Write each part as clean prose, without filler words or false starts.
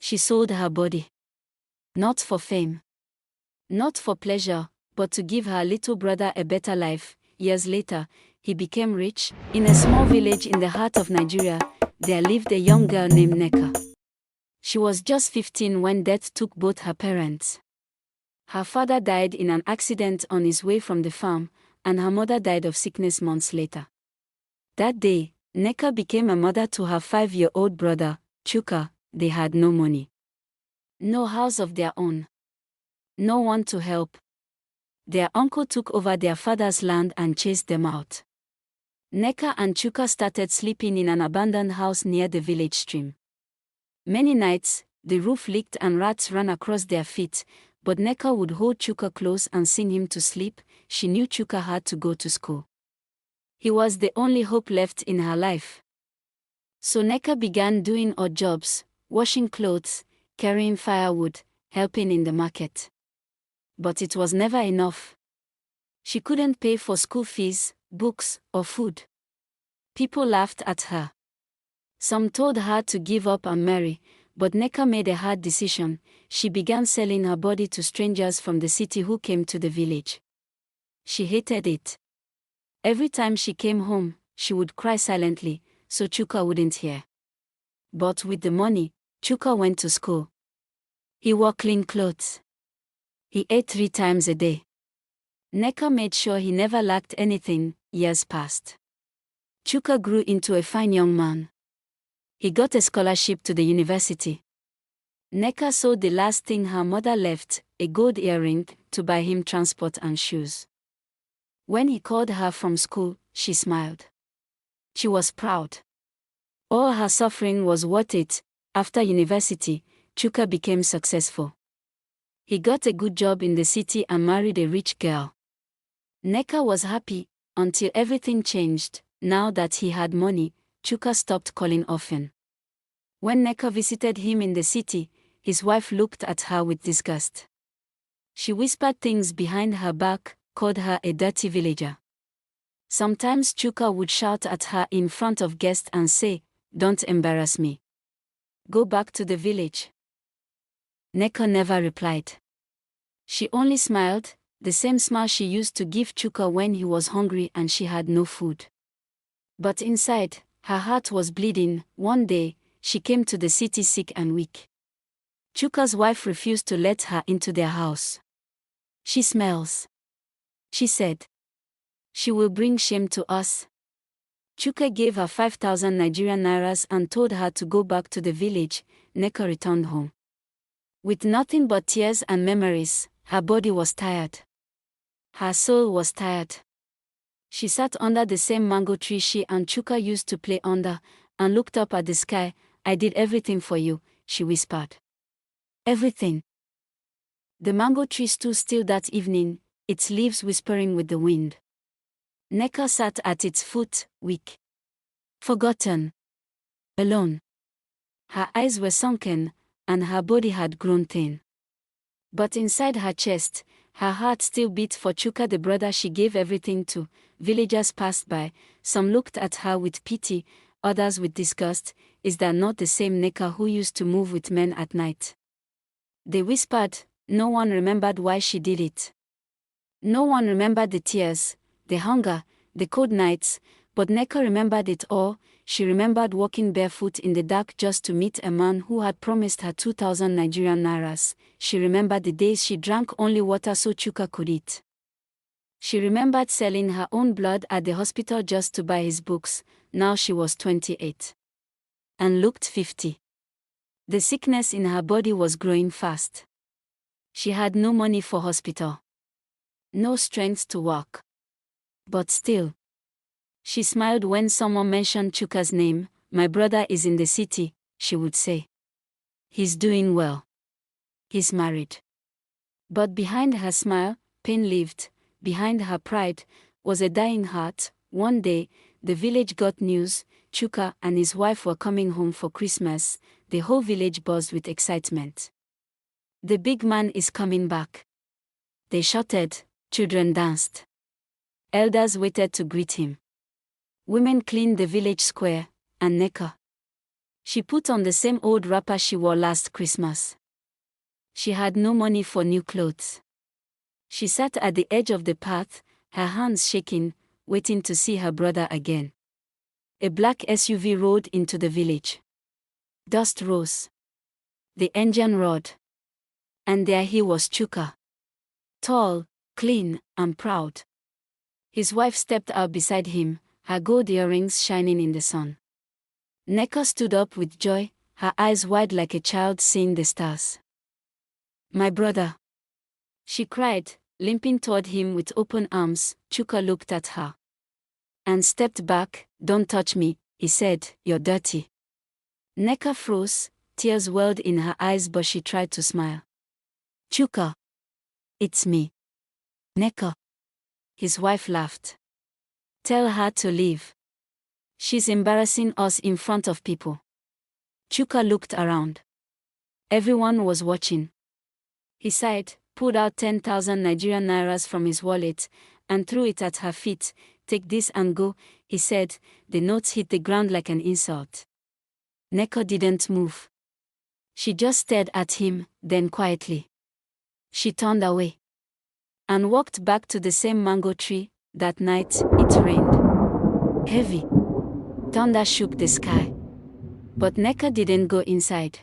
She sold her body. Not for fame. Not for pleasure, but to give her little brother a better life. Years later, he became rich. In a small village in the heart of Nigeria, there lived a young girl named Nneka. She was just 15 when death took both her parents. Her father died in an accident on his way from the farm, and her mother died of sickness months later. That day, Nneka became a mother to her 5-year-old brother, Chuka. They had no money. No house of their own. No one to help. Their uncle took over their father's land and chased them out. Nneka and Chuka started sleeping in an abandoned house near the village stream. Many nights, the roof leaked and rats ran across their feet, but Nneka would hold Chuka close and sing him to sleep. She knew Chuka had to go to school. He was the only hope left in her life. So Nneka began doing odd jobs, washing clothes, carrying firewood, helping in the market. But it was never enough. She couldn't pay for school fees, books, or food. People laughed at her. Some told her to give up and marry, but Nneka made a hard decision. She began selling her body to strangers from the city who came to the village. She hated it. Every time she came home, she would cry silently, so Chuka wouldn't hear. But with the money, Chuka went to school. He wore clean clothes. He ate 3 times a day. Nneka made sure he never lacked anything. Years passed. Chuka grew into a fine young man. He got a scholarship to the university. Nneka sold the last thing her mother left, a gold earring, to buy him transport and shoes. When he called her from school, she smiled. She was proud. All her suffering was worth it. After university, Chuka became successful. He got a good job in the city and married a rich girl. Nneka was happy, until everything changed. Now that he had money, Chuka stopped calling often. When Nneka visited him in the city, his wife looked at her with disgust. She whispered things behind her back, called her a dirty villager. Sometimes Chuka would shout at her in front of guests and say, "Don't embarrass me. Go back to the village." Nneka never replied. She only smiled, the same smile she used to give Chuka when he was hungry and she had no food. But inside, her heart was bleeding. One day, she came to the city sick and weak. Chuka's wife refused to let her into their house. "She smells," she said. "She will bring shame to us." Chuka gave her 5,000 Nigerian nairas and told her to go back to the village. Nneka returned home. With nothing but tears and memories, her body was tired. Her soul was tired. She sat under the same mango tree she and Chuka used to play under, and looked up at the sky. "I did everything for you," she whispered. "Everything." The mango tree stood still that evening, its leaves whispering with the wind. Nneka sat at its foot, weak. Forgotten. Alone. Her eyes were sunken, and her body had grown thin. But inside her chest, her heart still beat for Chuka, the brother she gave everything to. Villagers passed by, some looked at her with pity, others with disgust. "Is that not the same Nneka who used to move with men at night?" They whispered. No one remembered why she did it. No one remembered the tears, the hunger, the cold nights, but Nneka remembered it all. She remembered walking barefoot in the dark just to meet a man who had promised her 2,000 Nigerian nairas. She remembered the days she drank only water so Chuka could eat. She remembered selling her own blood at the hospital just to buy his books. Now she was 28. And looked 50. The sickness in her body was growing fast. She had no money for hospital. No strength to walk. But still. She smiled when someone mentioned Chuka's name. "My brother is in the city," she would say. "He's doing well. He's married." But behind her smile, pain lived. Behind her pride was a dying heart. One day, the village got news. Chuka and his wife were coming home for Christmas. The whole village buzzed with excitement. "The big man is coming back." They shouted, children danced. Elders waited to greet him. Women cleaned the village square, and Nneka. She put on the same old wrapper she wore last Christmas. She had no money for new clothes. She sat at the edge of the path, her hands shaking, waiting to see her brother again. A black SUV rolled into the village. Dust rose. The engine roared. And there he was, Chuka. Tall, clean, and proud. His wife stepped out beside him, her gold earrings shining in the sun. Neka stood up with joy, her eyes wide like a child seeing the stars. "My brother!" she cried, limping toward him with open arms. Chuka looked at her and stepped back. "Don't touch me," he said, "you're dirty." Neka froze, tears welled in her eyes, but she tried to smile. "Chuka, it's me." "Neka." His wife laughed. "Tell her to leave. She's embarrassing us in front of people." Chuka looked around. Everyone was watching. He sighed, pulled out 10,000 Nigerian nairas from his wallet, and threw it at her feet. "Take this and go," he said. The notes hit the ground like an insult. Neka didn't move. She just stared at him, then quietly she turned away and walked back to the same mango tree. That night, it rained heavy. Thunder shook the sky. But Neka didn't go inside.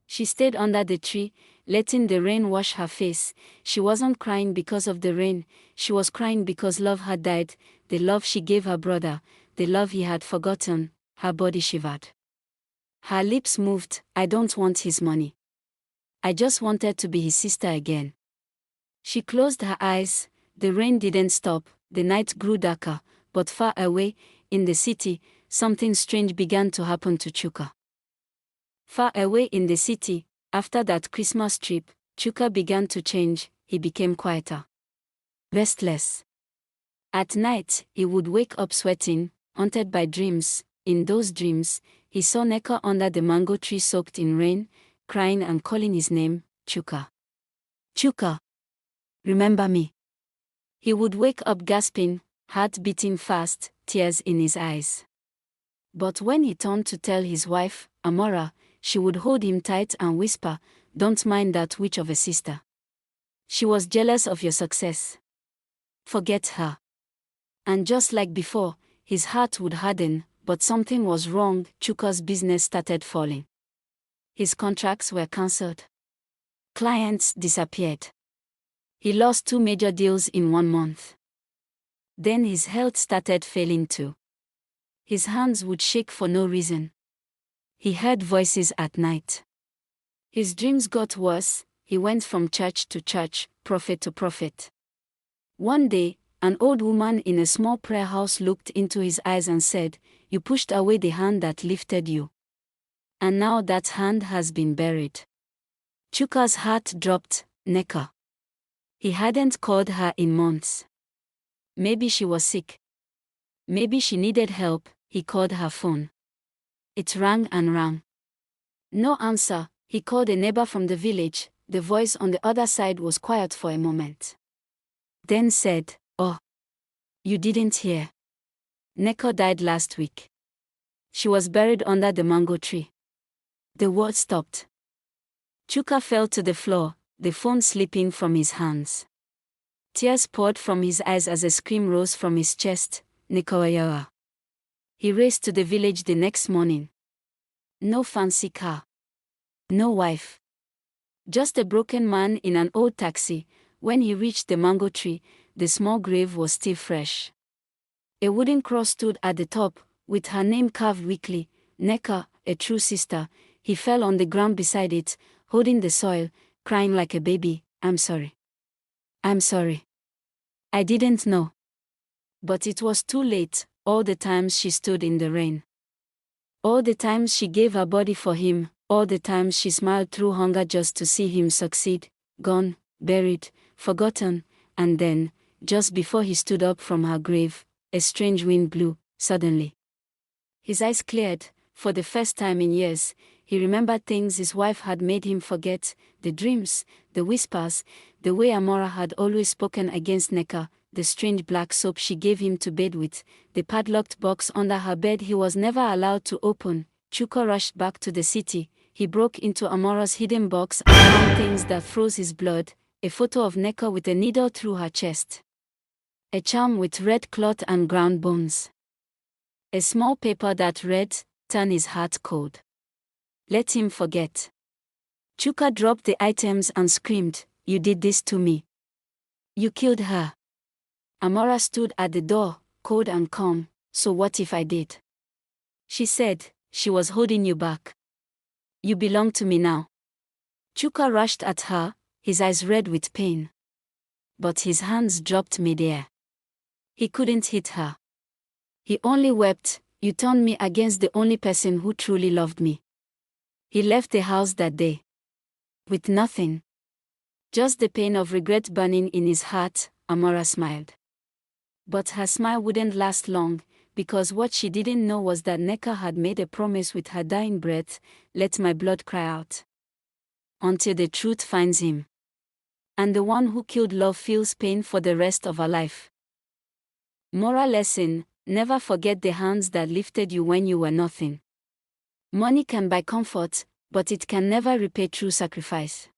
She stayed under the tree, letting the rain wash her face. She wasn't crying because of the rain, she was crying because love had died, the love she gave her brother, the love he had forgotten. Her body shivered. Her lips moved. "I don't want his money. I just wanted to be his sister again." She closed her eyes. The rain didn't stop. The night grew darker, but far away, in the city, something strange began to happen to Chuka. Far away in the city, after that Christmas trip, Chuka began to change. He became quieter, restless. At night, he would wake up sweating, haunted by dreams. In those dreams, he saw Neka under the mango tree soaked in rain, crying and calling his name, Chuka. "Chuka, remember me." He would wake up gasping, heart beating fast, tears in his eyes. But when he turned to tell his wife, Amora, she would hold him tight and whisper, "Don't mind that witch of a sister. She was jealous of your success. Forget her." And just like before, his heart would harden, but something was wrong. Chuka's business started falling. His contracts were cancelled. Clients disappeared. He lost 2 major deals in 1 month. Then his health started failing too. His hands would shake for no reason. He heard voices at night. His dreams got worse. He went from church to church, prophet to prophet. One day, an old woman in a small prayer house looked into his eyes and said, "You pushed away the hand that lifted you. And now that hand has been buried." Chuka's heart dropped. Neka. He hadn't called her in months. Maybe she was sick. Maybe she needed help. He called her phone. It rang and rang. No answer. He called a neighbor from the village. The voice on the other side was quiet for a moment. Then said, "Oh, you didn't hear. Neka died last week. She was buried under the mango tree." The word stopped. Chuka fell to the floor, the phone slipping from his hands. Tears poured from his eyes as a scream rose from his chest. "Nekawayawa." He raced to the village the next morning. No fancy car. No wife. Just a broken man in an old taxi. When he reached the mango tree, the small grave was still fresh. A wooden cross stood at the top, with her name carved weakly, Neka, a true sister. He fell on the ground beside it, holding the soil, crying like a baby, "I'm sorry. I'm sorry. I didn't know." But it was too late. All the times she stood in the rain. All the times she gave her body for him. All the times she smiled through hunger just to see him succeed. Gone, buried, forgotten. And then, just before he stood up from her grave, a strange wind blew, suddenly. His eyes cleared. For the first time in years, he remembered things his wife had made him forget, the dreams, the whispers, the way Amora had always spoken against Neka, the strange black soap she gave him to bathe with, the padlocked box under her bed he was never allowed to open. Chuka rushed back to the city. He broke into Amora's hidden box and found things that froze his blood, a photo of Neka with a needle through her chest, a charm with red cloth and ground bones, a small paper that read, "Turn his heart cold. Let him forget." Chuka dropped the items and screamed, "You did this to me. You killed her." Amora stood at the door, cold and calm. "So what if I did?" she said. "She was holding you back. You belong to me now." Chuka rushed at her, his eyes red with pain. But his hands dropped midair. He couldn't hit her. He only wept, "You turned me against the only person who truly loved me." He left the house that day with nothing. Just the pain of regret burning in his heart. Amora smiled. But her smile wouldn't last long, because what she didn't know was that Neka had made a promise with her dying breath: "Let my blood cry out until the truth finds him." And the one who killed love feels pain for the rest of her life. Moral lesson: never forget the hands that lifted you when you were nothing. Money can buy comfort, but it can never repay true sacrifice.